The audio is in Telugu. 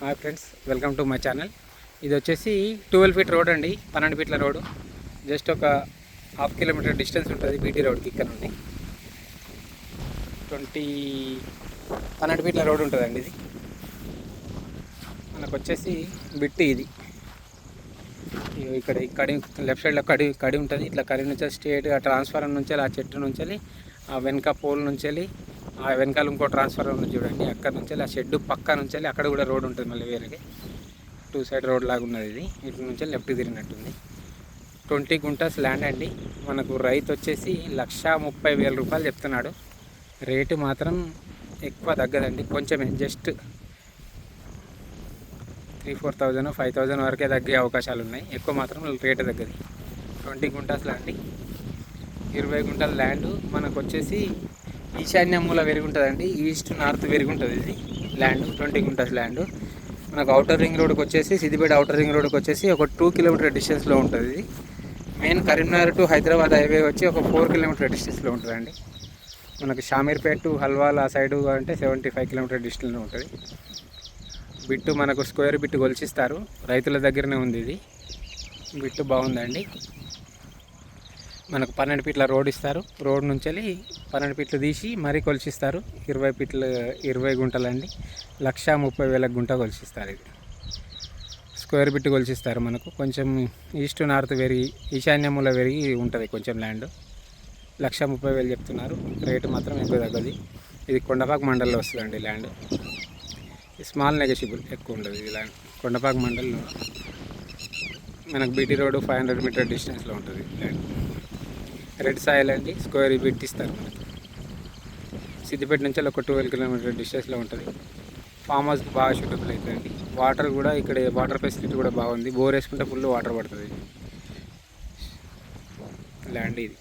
Hi friends, welcome to my channel. ఇది వచ్చేసి 12 ఫీట్ రోడ్ అండి, 12 ఫీట్ల రోడ్డు. జస్ట్ ఒక హాఫ్ కిలోమీటర్ డిస్టెన్స్ ఉంటుంది బీటీ రోడ్కి. ఇక్కడ నుండి 12 ఫీట్ల రోడ్ ఉంటుందండి. ఇది మనకు వచ్చేసి బిట్టి. ఇది ఇక్కడ కడి లెఫ్ట్ సైడ్లో కడి ఉంటుంది. ఇట్లా కడి నుంచి స్ట్రేట్గా ట్రాన్స్ఫారం నుంచి ఆ చెట్టు నుంచి ఆ వెనక పోల్ నుంచి ఆ వెనకాల ఇంకో ట్రాన్స్ఫార్మర్ ఉంది చూడండి, అక్కడ నుంచి ఆ షెడ్ పక్క నుంచి అక్కడ కూడా రోడ్ ఉంటుంది. మళ్ళీ వేరేకి 2 సైడ్ రోడ్ లాగా ఉన్నది. ఇది ఇటు నుంచి లెఫ్ట్ తిరిగినట్టుంది. 20 గుంటాస్ ల్యాండ్ అండి. మనకు రైతు వచ్చేసి 1,30,000 రూపాయలు చెప్తున్నాడు. రేటు మాత్రం ఎక్కువ తగ్గదండి, కొంచెమే, జస్ట్ 3,000-4,000 5,000 వరకే తగ్గే అవకాశాలు ఉన్నాయి. ఎక్కువ మాత్రం రేటు తగ్గది. 20 గుంటాస్ ల్యాండ్, 20 గుంటల ల్యాండ్. మనకు వచ్చేసి ఈశాన్య మూల విరిగి ఉంటుందండి, ఈస్ట్ నార్త్ విరిగి ఉంటుంది. ఇది ల్యాండ్ 20 గుంటాస్ ల్యాండ్. మనకు అవుటర్ రింగ్ రోడ్కి వచ్చేసి సిద్దిపేట అవుటర్ రింగ్ రోడ్కి వచ్చేసి ఒక 2 కిలోమీటర్ డిస్టెన్స్లో ఉంటుంది. ఇది main Karimnagar to Hyderabad highway వచ్చి ఒక 4 కిలోమీటర్ డిస్టెన్స్లో ఉంటుందండి. మనకు షామీర్పేట టు హల్వాల్ ఆ సైడు అంటే 75 కిలోమీటర్ డిస్టెన్స్లో ఉంటుంది. బిట్టు మనకు స్క్వేర్ బిట్టు కొలిచిస్తారు, రైతుల దగ్గరనే ఉంది. ఇది బిట్టు బాగుందండి. మనకు 12 ఫీట్ల రోడ్ ఇస్తారు. రోడ్ నుంచి 12 ఫీట్లు తీసి మరీ కొలిచిస్తారు. 20 గుంటలండి. 1,30,000 గుంట కొలిచిస్తారు. ఇది స్క్వేర్ బిట్ కొలిచిస్తారు. మనకు కొంచెం ఈస్ట్ నార్త్ పెరిగి ఈశాన్యముల పెరిగి ఉంటుంది కొంచెం ల్యాండ్. 1,30,000 చెప్తున్నారు. రేటు మాత్రం ఎక్కువ తగ్గది. ఇది కొండపాక మండల్లో వస్తుందండి ల్యాండ్. స్మాల్ నెగోషియబుల్, ఎక్కువ ఉండదు ఈ ల్యాండ్. కొండపాక మండల్లో మనకు బీటీ రోడ్డు 500 మీటర్ డిస్టెన్స్లో ఉంటుంది ల్యాండ్. రెడ్ సాయిల్ అండి, స్క్వేర్ బిట్ ఇస్తారు మనకి. సిద్దిపేట నుంచి ఒక 12 కిలోమీటర్ డిస్టెన్స్లో ఉంటుంది. ఫామ్ హౌస్కి బాగా సూటబుల్ అవుతుందండి. వాటర్ కూడా ఇక్కడ వాటర్ ఫెసిలిటీ కూడా బాగుంది. బోర్ వేసుకుంటే ఫుల్ వాటర్ పడుతుంది ల్యాండ్ ఇది.